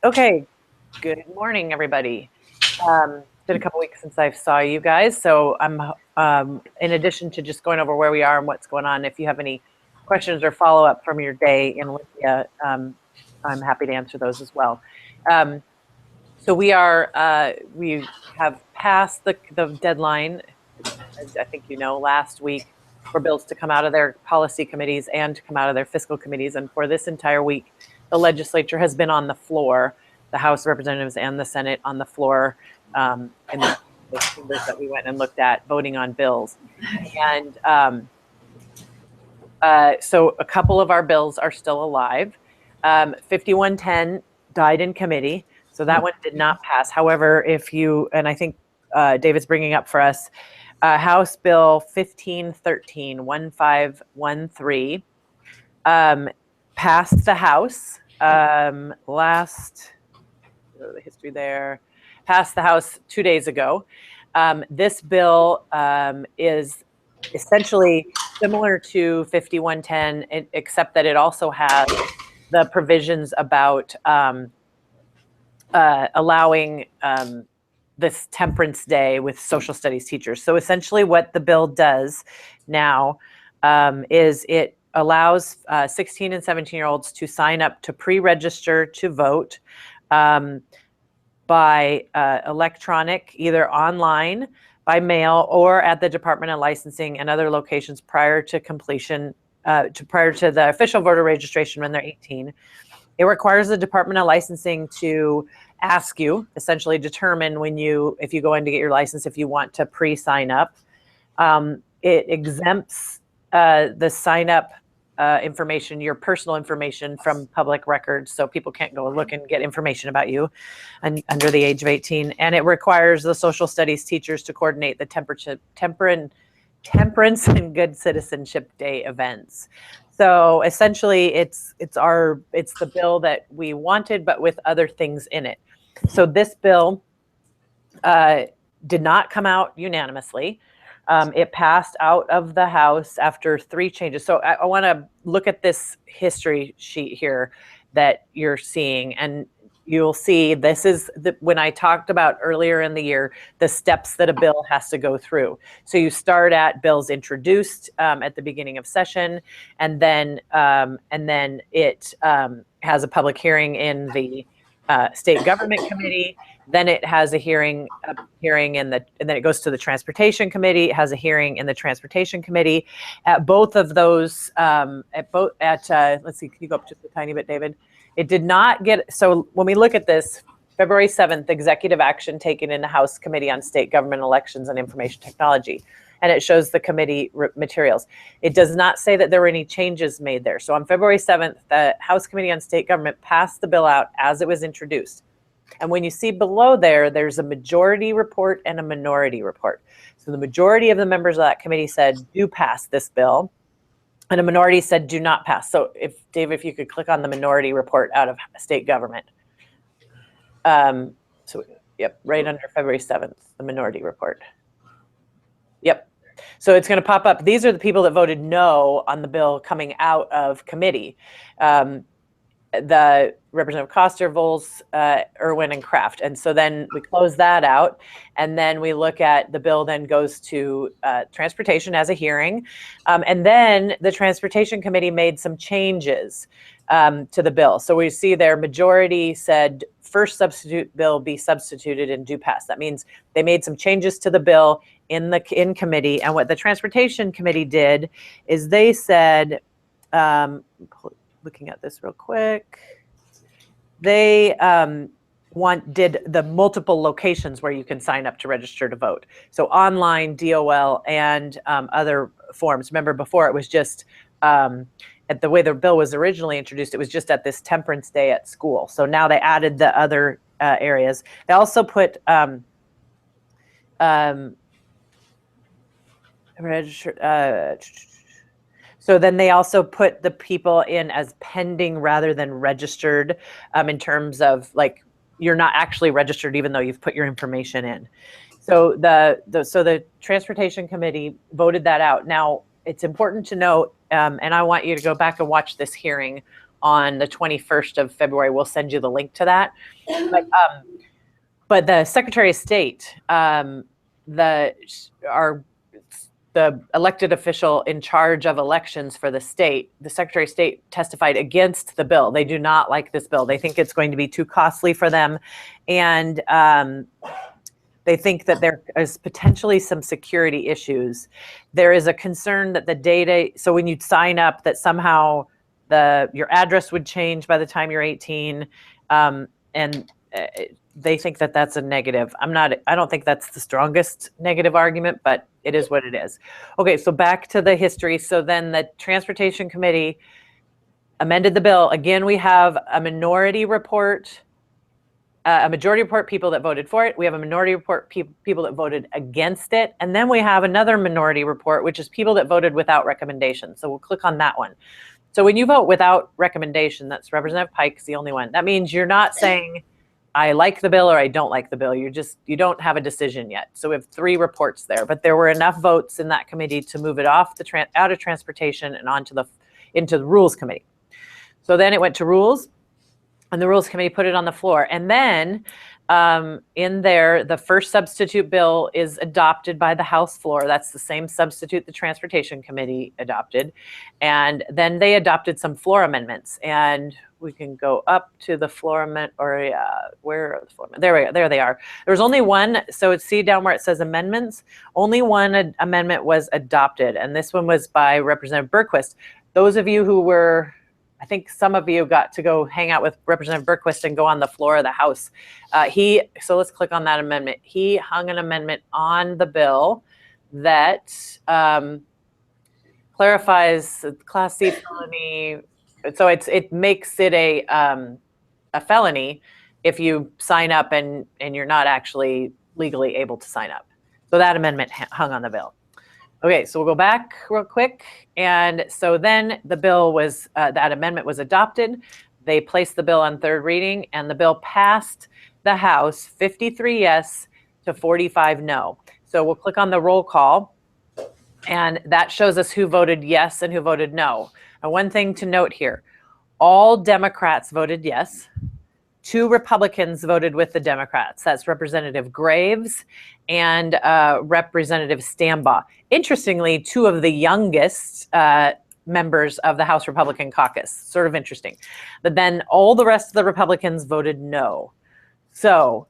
Okay, good morning, everybody. It's been a couple weeks since I saw you guys, so I'm in addition to just going over where we are and what's going on, if you have any questions or follow-up from your day in Olympia, I'm happy to answer those as well. So we have passed the deadline, as I think you know, last week for bills to come out of their policy committees and to come out of their fiscal committees. And for this entire week, the legislature has been on the floor, the House of Representatives and the Senate on the floor in the chambers that we went and looked at, voting on bills. And so a couple of our bills are still alive. 5110 died in committee, so that one did not pass. However, and I think David's bringing up for us, House Bill 1513, 1513, passed the House the history there, passed the House 2 days ago. This bill is essentially similar to 5110, except that it also has the provisions about allowing this Temperance Day with social studies teachers. So essentially what the bill does now is it allows 16 and 17-year-olds to sign up to pre-register to vote by electronic, either online, by mail, or at the Department of Licensing and other locations prior to completion, prior to the official voter registration when they're 18. It requires the Department of Licensing to ask you, essentially determine if you go in to get your license, if you want to pre-sign up. It exempts the sign-up information, your personal information, from public records, so people can't go look and get information about you under the age of 18. And it requires the social studies teachers to coordinate the Temperance and Good Citizenship Day events. So essentially, it's the bill that we wanted, but with other things in it. So this bill did not come out unanimously. It passed out of the House after 3 changes. So I want to look at this history sheet here that you're seeing, and you'll see this is when I talked about earlier in the year, the steps that a bill has to go through. So you start at bills introduced at the beginning of session, and then it has a public hearing in the State Government Committee. Then it has a hearing and then it goes to the Transportation Committee. It has a hearing in the Transportation Committee. At both of those, let's see, can you go up just a tiny bit, David? It did not get, so when we look at this, February 7th, executive action taken in the House Committee on State Government Elections and Information Technology. And it shows the committee materials. It does not say that there were any changes made there. So on February 7th, the House Committee on State Government passed the bill out as it was introduced. And when you see below there, there's a majority report and a minority report. So the majority of the members of that committee said, do pass this bill. And a minority said, do not pass. So Dave, if you could click on the minority report out of state government. Yep, right under February 7th, the minority report. Yep. So it's going to pop up. These are the people that voted no on the bill coming out of committee. The Representative Coster, Vols, Irwin, and Kraft. And so then we close that out. And then we look at the bill then goes to Transportation as a hearing. And then the Transportation Committee made some changes to the bill. So we see their majority said first substitute bill be substituted and do pass. That means they made some changes to the bill in committee. And what the Transportation Committee did is they said, looking at this real quick, they did the multiple locations where you can sign up to register to vote. So online, DOL, and other forms. Remember before it was just, at the way the bill was originally introduced, it was just at this Temperance Day at school. So now they added the other areas. They also put so then they also put the people in as pending rather than registered, in terms of like you're not actually registered even though you've put your information in. So the Transportation Committee voted that out. Now it's important to note, and I want you to go back and watch this hearing on the 21st of February. We'll send you the link to that. But the Secretary of State, the elected official in charge of elections for the state, the Secretary of State testified against the bill. They do not like this bill. They think it's going to be too costly for them. And they think that there is potentially some security issues. There is a concern that the data, so when you sign up, that somehow your address would change by the time you're 18. They think that that's a negative. I don't think that's the strongest negative argument, but it is what it is. Okay, so back to the history. So then the Transportation Committee amended the bill. Again, we have a minority report, a majority report people that voted for it. We have a minority report people that voted against it. And then we have another minority report, which is people that voted without recommendation. So we'll click on that one. So when you vote without recommendation, that's Representative Pike's the only one. That means you're not saying, I like the bill or I don't like the bill. You don't have a decision yet. So we have 3 reports there, but there were enough votes in that committee to move it off out of transportation and into the Rules Committee. So then it went to Rules, and the Rules Committee put it on the floor. And then in there, the first substitute bill is adopted by the House floor. That's the same substitute the Transportation Committee adopted. And then they adopted some floor amendments. And we can go up to the floor amendment, or where are the floor amendments? There they are. There was only one. So see down where it says amendments, only one amendment was adopted. And this one was by Representative Berquist. Those of you who were, I think some of you got to go hang out with Representative Berquist and go on the floor of the House. So let's click on that amendment. He hung an amendment on the bill that clarifies Class C felony. So it makes it a felony if you sign up and you're not actually legally able to sign up. So that amendment hung on the bill. Okay, so we'll go back real quick. And so then the bill was, that amendment was adopted. They placed the bill on 3rd reading, and the bill passed the House 53 yes to 45 no. So we'll click on the roll call, and that shows us who voted yes and who voted no. Now, one thing to note here, all Democrats voted yes. 2 Republicans voted with the Democrats. That's Representative Graves and Representative Stambaugh. Interestingly, 2 of the youngest members of the House Republican caucus. Sort of interesting. But then all the rest of the Republicans voted no. So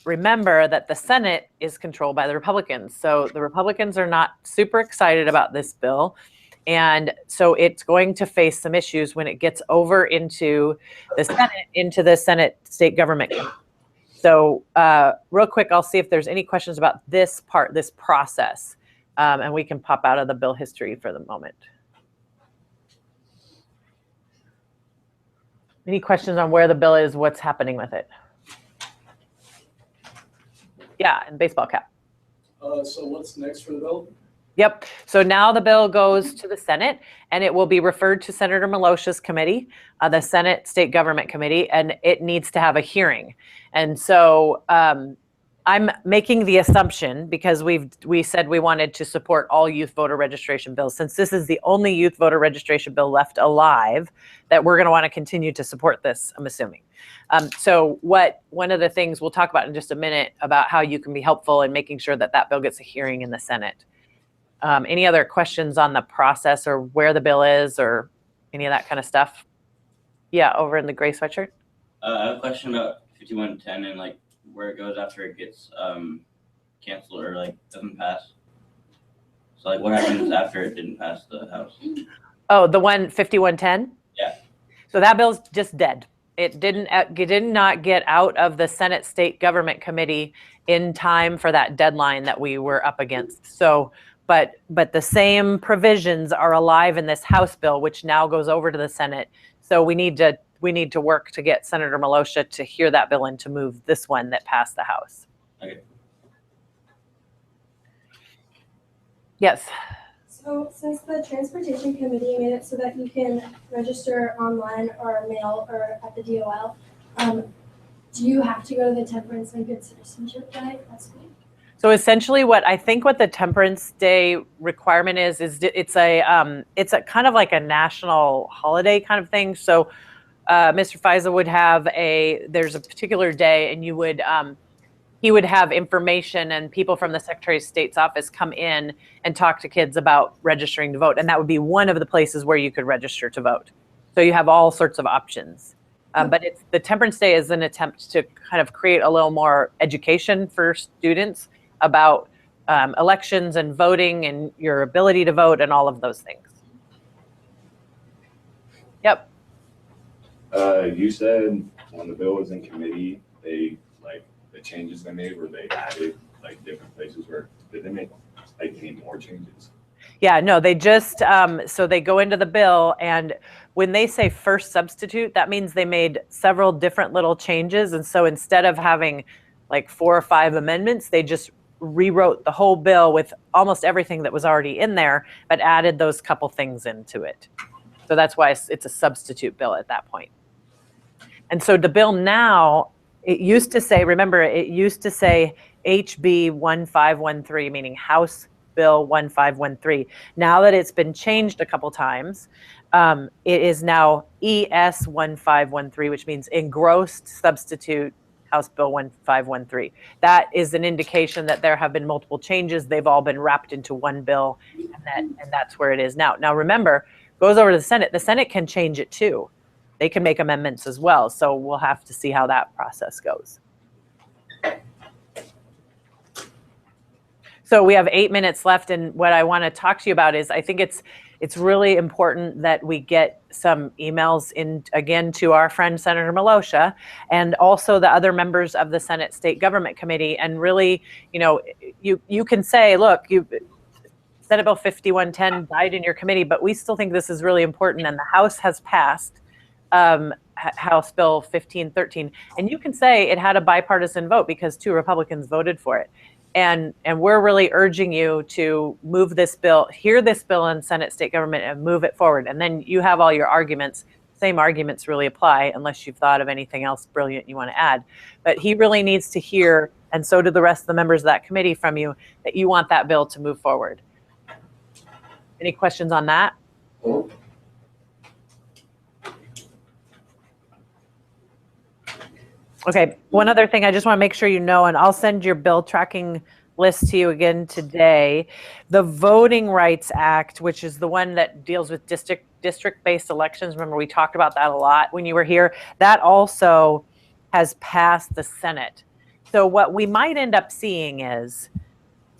remember that the Senate is controlled by the Republicans. So the Republicans are not super excited about this bill. And so it's going to face some issues when it gets over into the Senate State Government Committee. So real quick, I'll see if there's any questions about this process, and we can pop out of the bill history for the moment. Any questions on where the bill is, what's happening with it? Yeah, and baseball cap. So what's next for the bill? Yep. So now the bill goes to the Senate, and it will be referred to Senator Milosha's committee, the Senate State Government Committee, and it needs to have a hearing. And so I'm making the assumption, because we said we wanted to support all youth voter registration bills, since this is the only youth voter registration bill left alive, that we're going to want to continue to support this, I'm assuming. So one of the things we'll talk about in just a minute about how you can be helpful in making sure that bill gets a hearing in the Senate. Any other questions on the process or where the bill is or any of that kind of stuff? Yeah, over in the gray sweatshirt. I have a question about 5110 and like where it goes after it gets canceled or like doesn't pass. So like what happens after it didn't pass the House? Oh, the 5110? Yeah. So that bill's just dead. It did not get out of the Senate State Government Committee in time for that deadline that we were up against. So but the same provisions are alive in this House bill, which now goes over to the Senate. So we need to work to get Senator Milosha to hear that bill and to move this one that passed the House. Okay. Yes. So since the Transportation Committee made it so that you can register online or mail or at the DOL, do you have to go to the Temperance and Good Citizenship Day? That's me. So essentially what the Temperance Day requirement is it's a kind of like a national holiday kind of thing. So Mr. Faiza would have there's a particular day, and he would have information, and people from the Secretary of State's office come in and talk to kids about registering to vote. And that would be one of the places where you could register to vote. So you have all sorts of options. But the Temperance Day is an attempt to kind of create a little more education for students about elections and voting and your ability to vote and all of those things. Yep. You said when the bill was in committee, the changes they made where they added like different places where did they make like any more changes? Yeah, no, they just so they go into the bill, and when they say first substitute, that means they made several different little changes. And so instead of having like 4 or 5 amendments, they just rewrote the whole bill with almost everything that was already in there, but added those couple things into it. So that's why it's a substitute bill at that point. And so the bill now, it used to say, remember, it used to say HB 1513, meaning House Bill 1513. Now that it's been changed a couple times, it is now ES 1513, which means engrossed substitute House Bill 1513. That is an indication that there have been multiple changes. They've all been wrapped into one bill, and that's where it is now. Now remember, goes over to the Senate. The Senate can change it too. They can make amendments as well. So we'll have to see how that process goes. So we have 8 minutes left, and what I want to talk to you about is I think it's really important that we get some emails in again to our friend Senator Milosha and also the other members of the Senate State Government Committee. And really, you can say, look, Senate Bill 5110 died in your committee, but we still think this is really important, and the House has passed House Bill 1513. And you can say it had a bipartisan vote because 2 Republicans voted for it. And we're really urging you to move this bill, hear this bill in Senate State Government and move it forward. And then you have all your arguments. Same arguments really apply unless you've thought of anything else brilliant you want to add. But he really needs to hear, and so do the rest of the members of that committee, from you, that you want that bill to move forward. Any questions on that? Okay, one other thing I just want to make sure you know, and I'll send your bill tracking list to you again today. The Voting Rights Act, which is the one that deals with district-based elections, remember we talked about that a lot when you were here, that also has passed the Senate. So what we might end up seeing is,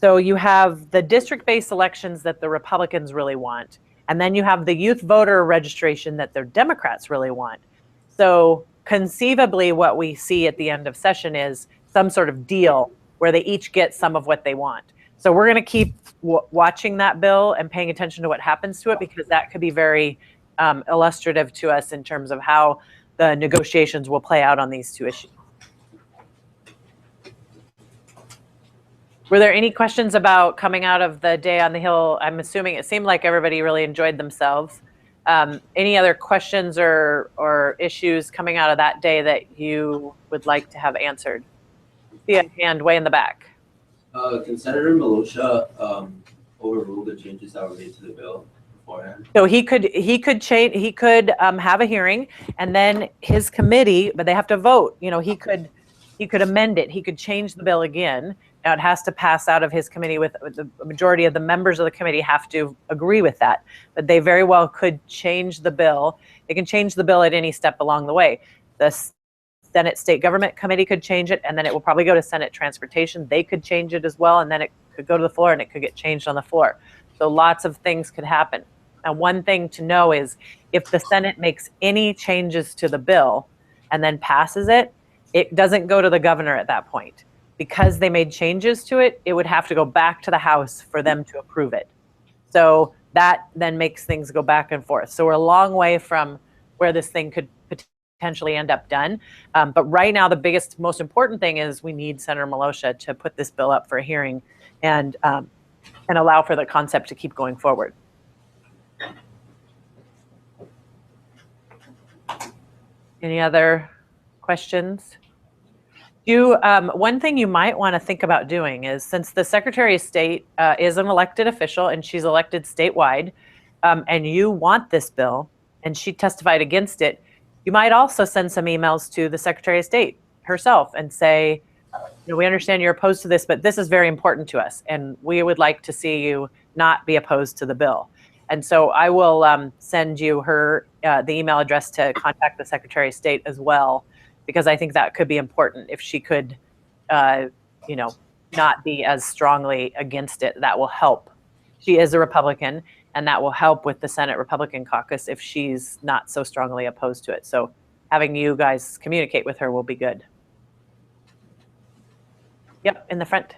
so you have the district-based elections that the Republicans really want, and then you have the youth voter registration that the Democrats really want. So conceivably what we see at the end of session is some sort of deal where they each get some of what they want. So we're going to keep watching that bill and paying attention to what happens to it, because that could be very illustrative to us in terms of how the negotiations will play out on these 2 issues. Were there any questions about coming out of the day on the Hill? I'm assuming it seemed like everybody really enjoyed themselves. Any other questions or issues coming out of that day that you would like to have answered? See a hand way in the back. Can Senator Milosha overrule the changes that were made to the bill beforehand? So he could change. He could have a hearing, and then his committee, but they have to vote. He could amend it. He could change the bill again. Now it has to pass out of his committee with the majority of the members of the committee have to agree with that. But they very well could change the bill. They can change the bill at any step along the way. The Senate State Government Committee could change it, and then it will probably go to Senate Transportation. They could change it as well, and then it could go to the floor, and it could get changed on the floor. So lots of things could happen. And one thing to know is if the Senate makes any changes to the bill and then passes it, it doesn't go to the governor at that point. Because they made changes to it, it would have to go back to the House for them to approve it. So that then makes things go back and forth. So we're a long way from where this thing could potentially end up done. But right now, the biggest, most important thing is we need Senator Milosha to put this bill up for a hearing and allow for the concept to keep going forward. Any other questions? One thing you might want to think about doing is, since the Secretary of State is an elected official and she's elected statewide, and you want this bill and she testified against it, you might also send some emails to the Secretary of State herself and say, we understand you're opposed to this, but this is very important to us, and we would like to see you not be opposed to the bill. And so I will send you her the email address to contact the Secretary of State as well, because I think that could be important. If she could, not be as strongly against it, that will help. She is a Republican, and that will help with the Senate Republican caucus if she's not so strongly opposed to it. So having you guys communicate with her will be good. Yep, in the front.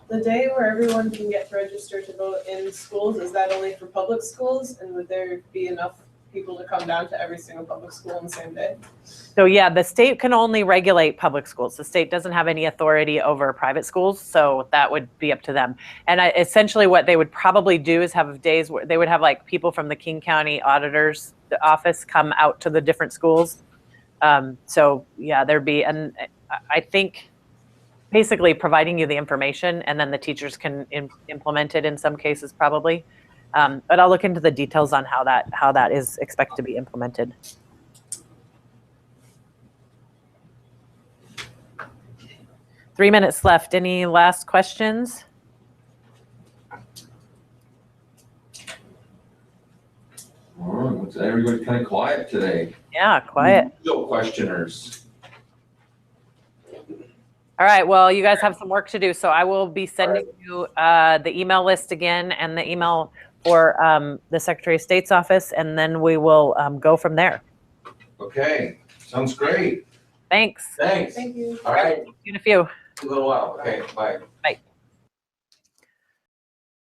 The day where everyone can get registered to vote in schools, is that only for public schools? And would there be enough people to come down to every single public school on the same day? So yeah, the state can only regulate public schools. The state doesn't have any authority over private schools, so that would be up to them. And essentially what they would probably do is have days where they would have like people from the King County Auditor's office come out to the different schools. So yeah, there'd be, and I think basically providing you the information, and then the teachers can implement it in some cases probably. But I'll look into the details on how that is expected to be implemented. Three minutes left. Any last questions? Oh, everybody's kind of quiet today. Yeah, quiet. No questioners. All right, well, you guys have some work to do, so I will be sending you the email list again and the email for the Secretary of State's office, and then we will go from there. Okay, sounds great. Thanks. Thanks. Thank you. All right, See you in a few. a little while. Okay, bye. Bye.